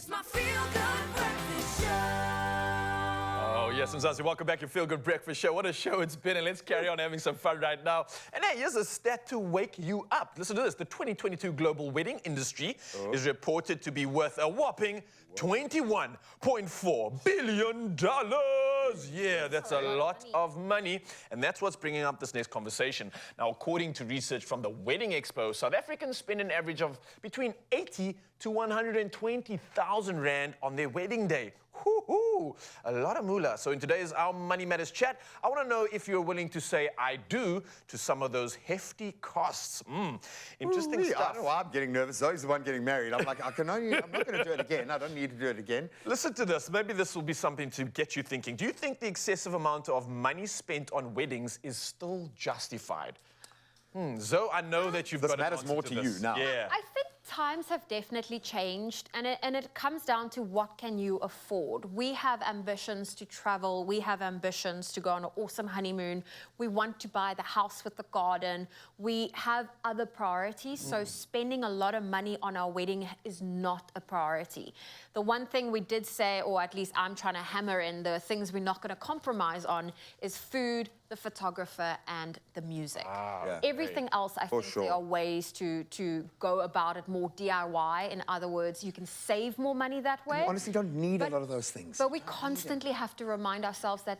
It's my feel-good breakfast show. Oh, yes, Mzazi, welcome back to Feel Good Breakfast Show. What a show it's been, and let's carry on having some fun right now. And hey, here's a stat to wake you up. Listen to this. The 2022 global wedding industry is reported to be worth a whopping $21.4 billion. Yeah, that's a lot of money. And that's what's bringing up this next conversation. Now, according to research from the Wedding Expo, South Africans spend an average of between 80 to 120,000 Rand on their wedding day. Whoo-hoo, a lot of moolah. So in today's Our Money Matters chat, I want to know if you're willing to say I do to some of those hefty costs. Interesting stuff. I don't know why I'm getting nervous. Zoe's the one getting married. I'm like, I'm not going to do it again. I don't need to do it again. Listen to this. Maybe this will be something to get you thinking. Do you think the excessive amount of money spent on weddings is still justified? Zoe, I know that you've got an matters answer more to you now. Yeah. I think times have definitely changed, and it comes down to what can you afford. We have ambitions to travel. We have ambitions to go on an awesome honeymoon. We want to buy the house with the garden. We have other priorities, so spending a lot of money on our wedding is not a priority. The one thing we did say, or at least I'm trying to hammer in, the things we're not going to compromise on is food, the photographer, and the music. Everything else, I think there are ways to go about it more DIY. In other words, you can save more money that way. You honestly don't need a lot of those things. But we constantly have to remind ourselves that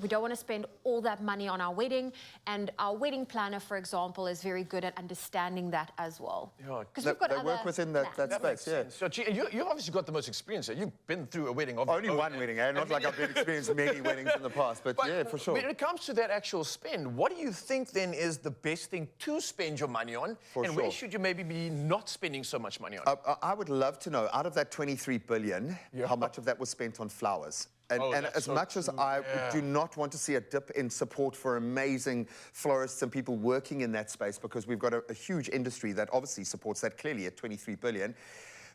we don't want to spend all that money on our wedding. And our wedding planner, for example, is very good at understanding that as well. Because we've got they work within that space, yeah. So, you've obviously got the most experience here. You've been through a wedding. Only one wedding, eh? Not like I've experienced many weddings in the past, but yeah, for sure. When it comes to that actual spend, what do you think then is the best thing to spend your money on? Where should you maybe be not spending so much money on? I would love to know, out of that 23 billion, how much of that was spent on flowers? And as much as I do not want to see a dip in support for amazing florists and people working in that space, because we've got a huge industry that obviously supports that clearly at 23 billion.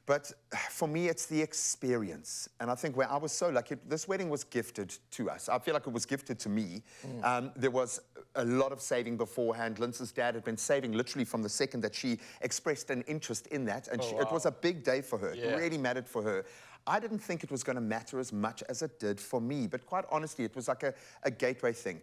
But for me, it's the experience. And I think where I was so lucky, this wedding was gifted to us. I feel like it was gifted to me. There was a lot of saving beforehand. Lindsay's dad had been saving literally from the second that she expressed an interest in that. And it was a big day for her. It really mattered for her. I didn't think it was going to matter as much as it did for me. But quite honestly, it was like a gateway thing.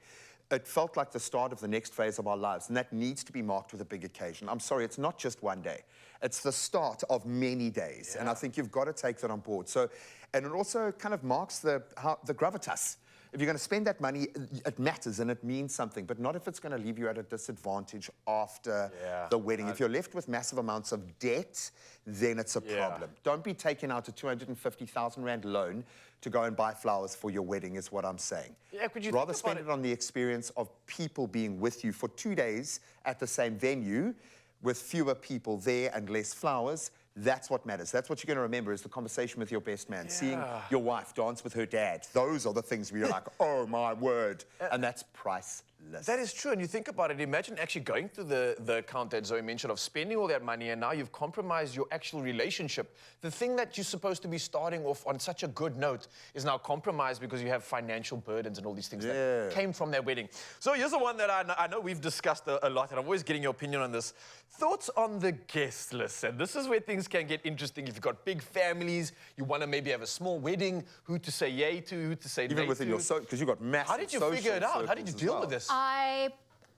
It felt like the start of the next phase of our lives, and that needs to be marked with a big occasion. I'm sorry, it's not just one day. It's the start of many days, and I think you've got to take that on board. So, and it also kind of marks the gravitas. If you're going to spend that money, it matters and it means something, but not if it's going to leave you at a disadvantage after the wedding. If you're left with massive amounts of debt, then it's a problem. Don't be taking out a 250,000 Rand loan to go and buy flowers for your wedding, is what I'm saying. Could you rather spend it on the experience of people being with you for 2 days at the same venue with fewer people there and less flowers. That's what matters. That's what you're going to remember, is the conversation with your best man, seeing your wife dance with her dad. Those are the things where you're like, oh my word, and that's priceless. That is true, and you think about it, imagine actually going through the account that Zoe mentioned of spending all that money, and now you've compromised your actual relationship. The thing that you're supposed to be starting off on such a good note is now compromised because you have financial burdens and all these things that came from that wedding. So here's the one that I know we've discussed a lot, and I'm always getting your opinion on this. Thoughts on the guest list, and this is where things can get interesting. If you've got big families, you want to maybe have a small wedding, who to say yay to, who to say nay to. Even within your because you've got massive. How did you figure it out? How did you deal with this?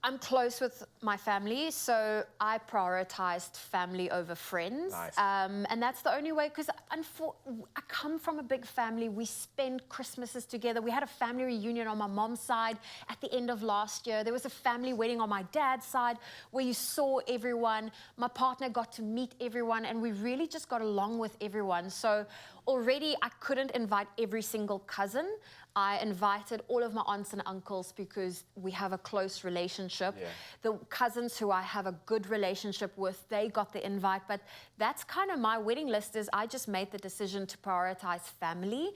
I'm close with my family, so I prioritized family over friends. And that's the only way, because I come from a big family. We spend Christmases together. We had a family reunion on my mom's side at the end of last year. There was a family wedding on my dad's side where you saw everyone. My partner got to meet everyone, and we really just got along with everyone. So already I couldn't invite every single cousin. I invited all of my aunts and uncles because we have a close relationship. The cousins who I have a good relationship with, they got the invite. But that's kind of my wedding list, is I just made the decision to prioritize family.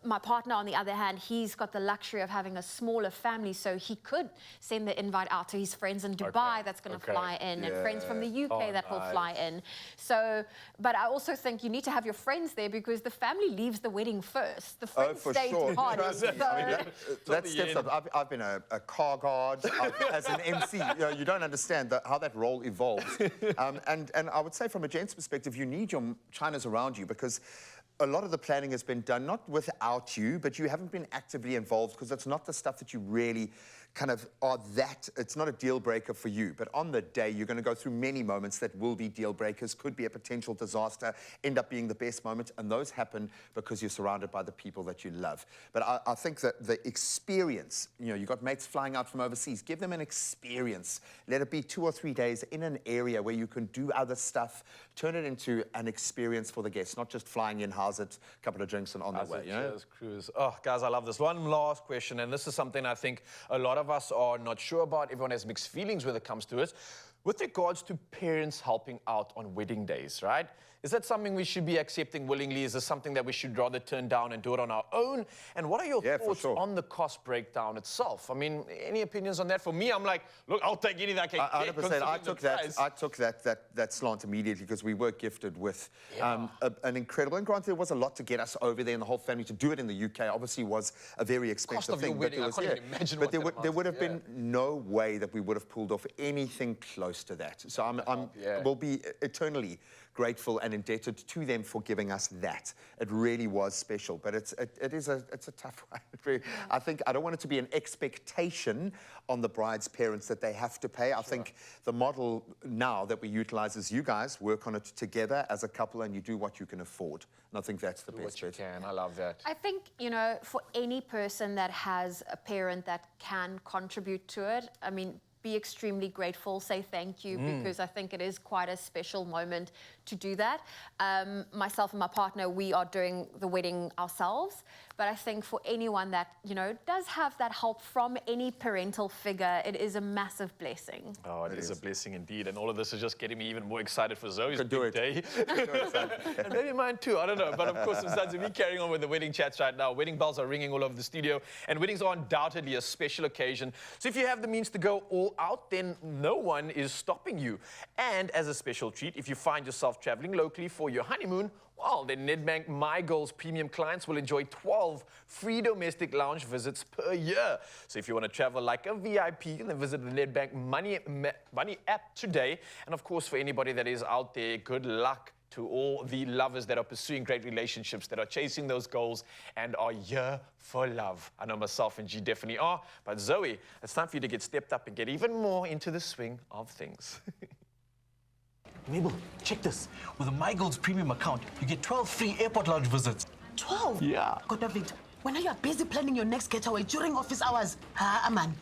My partner, on the other hand, he's got the luxury of having a smaller family, so he could send the invite out to his friends in Dubai that's going to fly in, and friends from the UK that will fly in. So, but I also think you need to have your friends friends there because the family leaves the wedding first. The friends for stay sure. to party. Trust me. So- I mean, that steps up. I've been a car guard, as an MC. You don't understand how that role evolves. And I would say from a gent's perspective, you need your Chinas around you because a lot of the planning has been done not without you, but you haven't been actively involved because it's not the stuff that you really kind of are that, it's not a deal breaker for you. But on the day, you're going to go through many moments that will be deal breakers, could be a potential disaster, end up being the best moment. And those happen because you're surrounded by the people that you love. But I think that the experience, you know, you've got mates flying out from overseas, give them an experience. Let it be 2 or 3 days in an area where you can do other stuff. Turn it into an experience for the guests, not just flying in, how's it, a couple of drinks and on their way. You know? Cheers, cruise. Oh, guys, I love this. One last question, and this is something I think a lot of us are not sure about. Everyone has mixed feelings when it comes to it. With regards to parents helping out on wedding days, right? Is that something we should be accepting willingly? Is this something that we should rather turn down and do it on our own? And what are your thoughts on the cost breakdown itself? I mean, any opinions on that? For me, I'm like, look, I'll take anything I can get. 100%. I took that slant immediately because we were gifted with an incredible, and granted, there was a lot to get us over there and the whole family to do it in the UK. Obviously, was a very expensive Cost of thing. your wedding, I can't even imagine but what there would have been no way that we would have pulled off anything close to that. So we'll be eternally grateful and indebted to them for giving us that. It really was special, but it's a tough one. I think I don't want it to be an expectation on the bride's parents that they have to pay. I think the model now that we utilize is you guys work on it together as a couple and you do what you can afford. And I think that's the best bet. I love that. I think, you know, for any person that has a parent that can contribute to it, I mean, be extremely grateful, say thank you, because I think it is quite a special moment to do that. Myself and my partner, we are doing the wedding ourselves, but I think for anyone that, you know, does have that help from any parental figure, it is a massive blessing. Oh, it is a blessing indeed. And all of this is just getting me even more excited for Zoe's big day. And maybe mine too, I don't know. But of course, besides me carrying on with the wedding chats right now, wedding bells are ringing all over the studio, and weddings are undoubtedly a special occasion. So if you have the means to go all out, then no one is stopping you. And as a special treat, if you find yourself traveling locally for your honeymoon, well, then NEDBANK My Goals premium clients will enjoy 12 free domestic lounge visits per year. So if you want to travel like a VIP, then visit the NEDBANK Money app today. And of course, for anybody that is out there, good luck to all the lovers that are pursuing great relationships, that are chasing those goals and are here for love. I know myself and G definitely are. But Zoe, it's time for you to get stepped up and get even more into the swing of things. Mabel, check this. With a My Goals premium account, you get 12 free airport lounge visits. 12? Yeah. God, David, when are you busy planning your next getaway during office hours? Ah, man.